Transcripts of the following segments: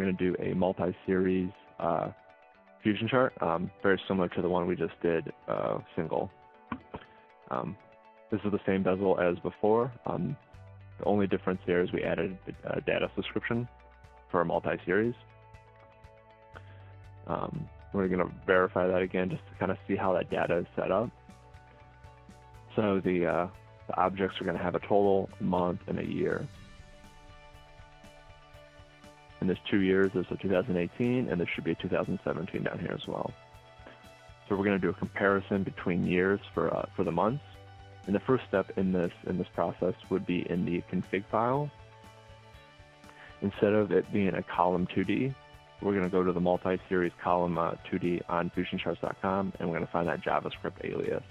going to do a multi-series fusion chart, very similar to the one we just did single. This is the same bezel as before. The only difference here is we added a data description for a multi-series. We're going to verify that again just to kind of see how that data is set up. So the objects are going to have a total, a month, and a year. And there's 2 years. There's a 2018, and there should be a 2017 down here as well. So we're going to do a comparison between years for the months. And the first step in this process would be in the config file. Instead of it being a column 2D, we're going to go to the multi-series column 2D on fusioncharts.com, and we're going to find that JavaScript alias.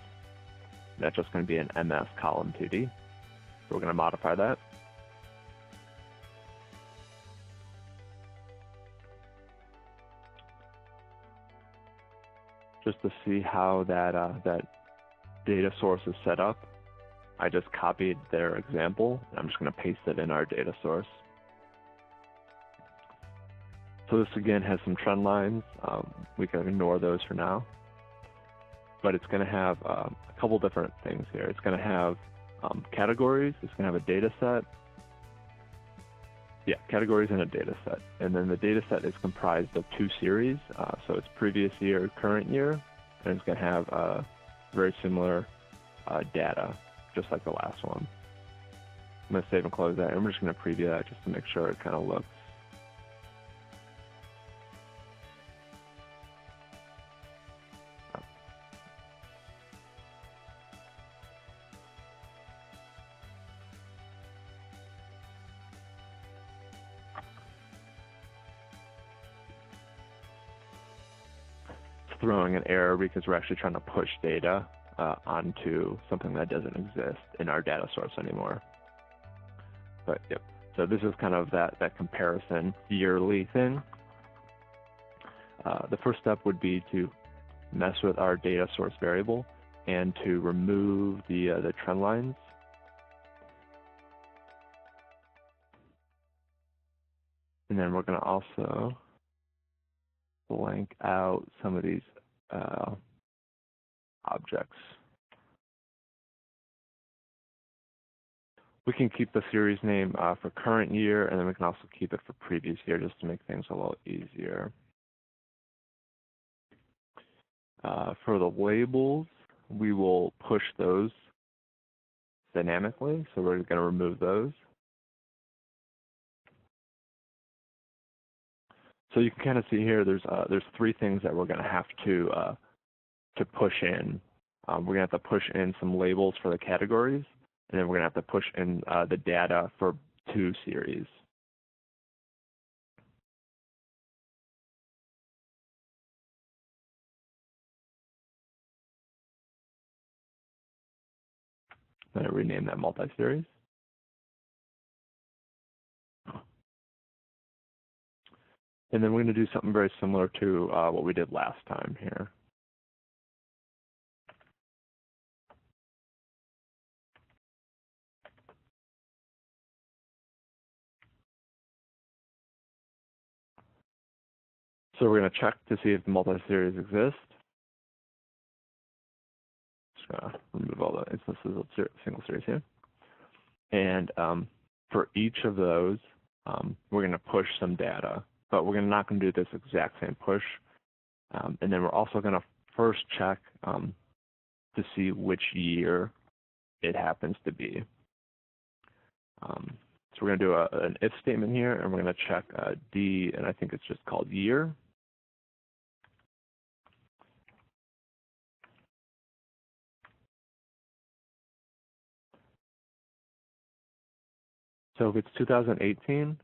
That's just going to be an MS column 2D. So we're going to modify that. Just to see how that data source is set up, I just copied their example, and I'm just going to paste it in our data source. So this again has some trend lines. We can ignore those for now. But it's going to have a couple different things here. It's going to have categories. It's going to have a data set. Yeah, categories and a data set. And then the data set is comprised of 2 series. So it's previous year, current year, and it's going to have very similar data, just like the last one. I'm going to save and close that, and we're just going to preview that just to make sure it kind of looks. Throwing an error because we're actually trying to push data onto something that doesn't exist in our data source anymore. But yep, so this is kind of that comparison yearly thing. The first step would be to mess with our data source variable and to remove the trend lines. And then we're going to also blank out some of these objects. We can keep the series name for current year, and then we can also keep it for previous year just to make things a little easier. For the labels, we will push those dynamically, so we're going to remove those. So you can kind of see here, there's 3 things that we're going to have to push in. We're going to have to push in some labels for the categories, and then we're going to have to push in the data for 2 series. I'm going to rename that multi-series. And then we're going to do something very similar to what we did last time here. So we're going to check to see if the multi-series exists. Just going to remove all the instances of single series here. And for each of those, we're going to push some data. But we're not going to do this exact same push. And then we're also going to first check to see which year it happens to be. So we're going to do an if statement here, and we're going to check D, and I think it's just called year. So if it's 2018,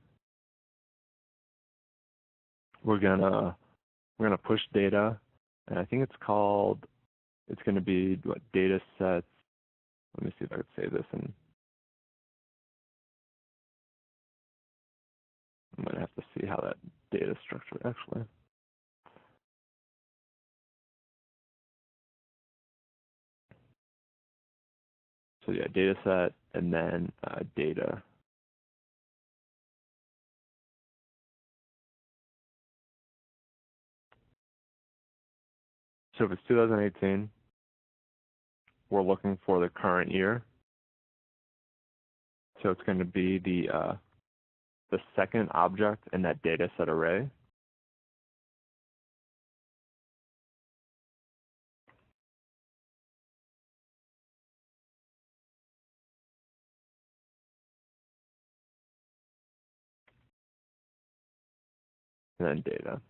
we're gonna push data, and I think it's going to be what, data sets. Let me see if I could save this, and I'm going to have to see how that data is structured actually. So yeah, data set, and then data. So if it's 2018, we're looking for the current year. So it's going to be the second object in that data set array. And then data.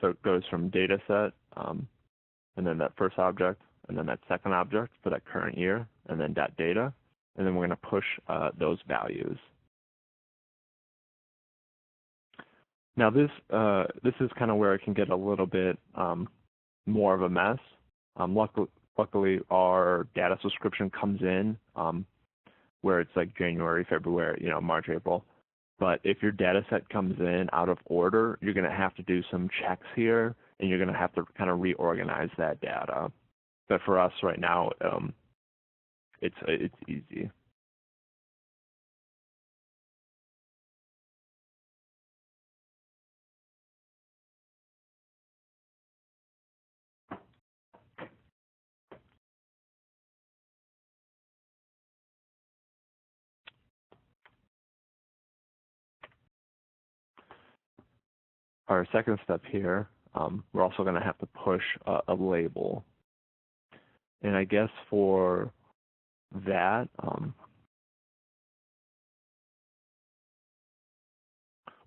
So it goes from data set, and then that first object, and then that second object for that current year, and then that data, and then we're going to push those values. Now this is kind of where it can get a little bit more of a mess. Luckily, our data subscription comes in where it's like January, February, March, April. But if your data set comes in out of order, you're going to have to do some checks here, and you're going to have to kind of reorganize that data. But for us right now, it's easy. Our second step here, we're also going to have to push a label. And I guess for that,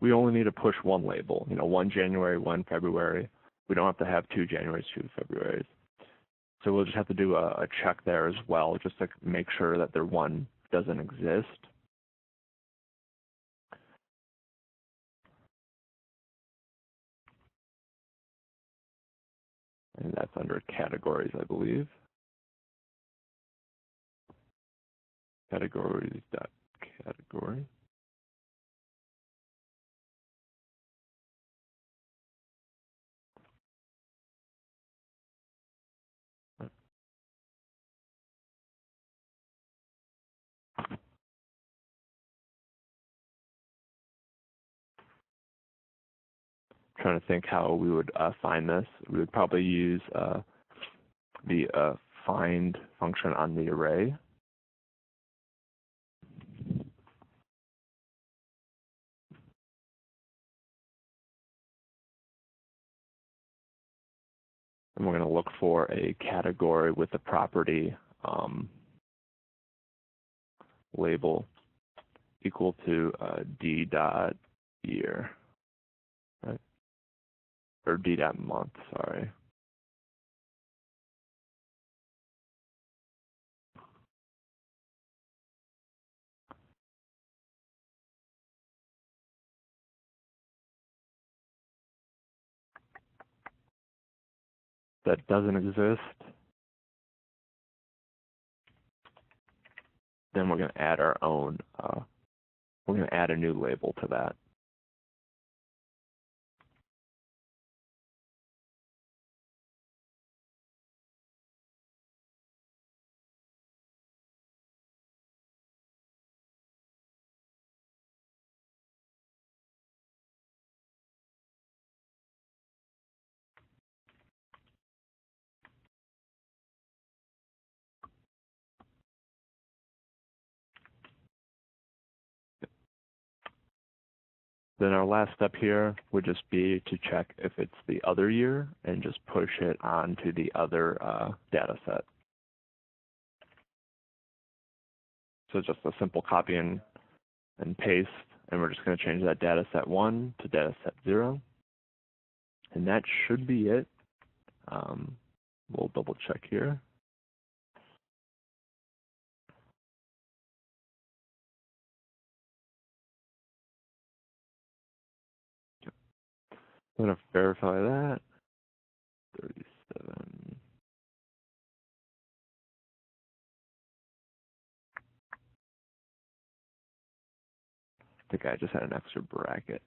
we only need to push one label, one January, one February. We don't have to have 2 Januaries, 2 Februaries. So we'll just have to do a check there as well, just to make sure that their one doesn't exist. And that's under categories, I believe. Categories.category. Trying to think how we would find this. We would probably use the find function on the array. And we're going to look for a category with the property label equal to d.year, right? Or d.month, sorry. That doesn't exist. Then we're going to add our own, we're going to add a new label to that. Then our last step here would just be to check if it's the other year and just push it onto the other data set. So just a simple copy and paste, and we're just going to change that data set 1 to data set 0. And that should be it. We'll double check here. I'm going to verify that. 37. I think I just had an extra bracket.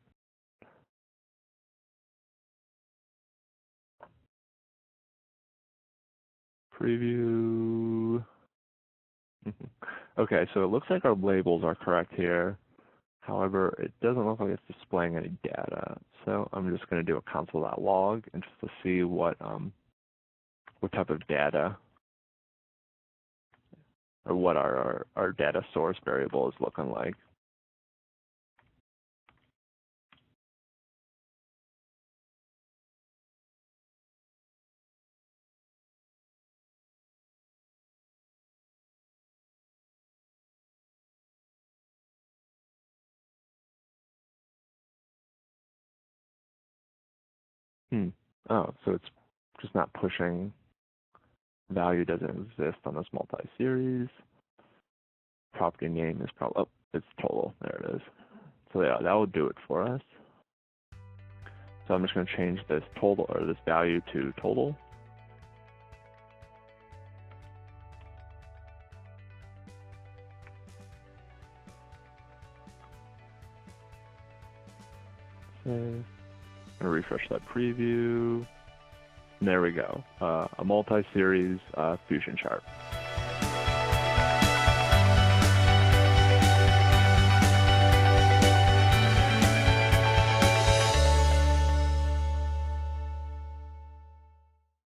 Preview. Okay, so it looks like our labels are correct here. However, it doesn't look like it's displaying any data. So I'm just going to do a console.log and just to see what type of data or what our data source variable is looking like. Oh, so it's just not pushing. Value doesn't exist on this multi-series. Property name is probably, oh, it's total. There it is. So yeah, that will do it for us. So I'm just going to change this total or this value to total. Save. I'm going to refresh that preview. And there we go, a multi-series fusion chart.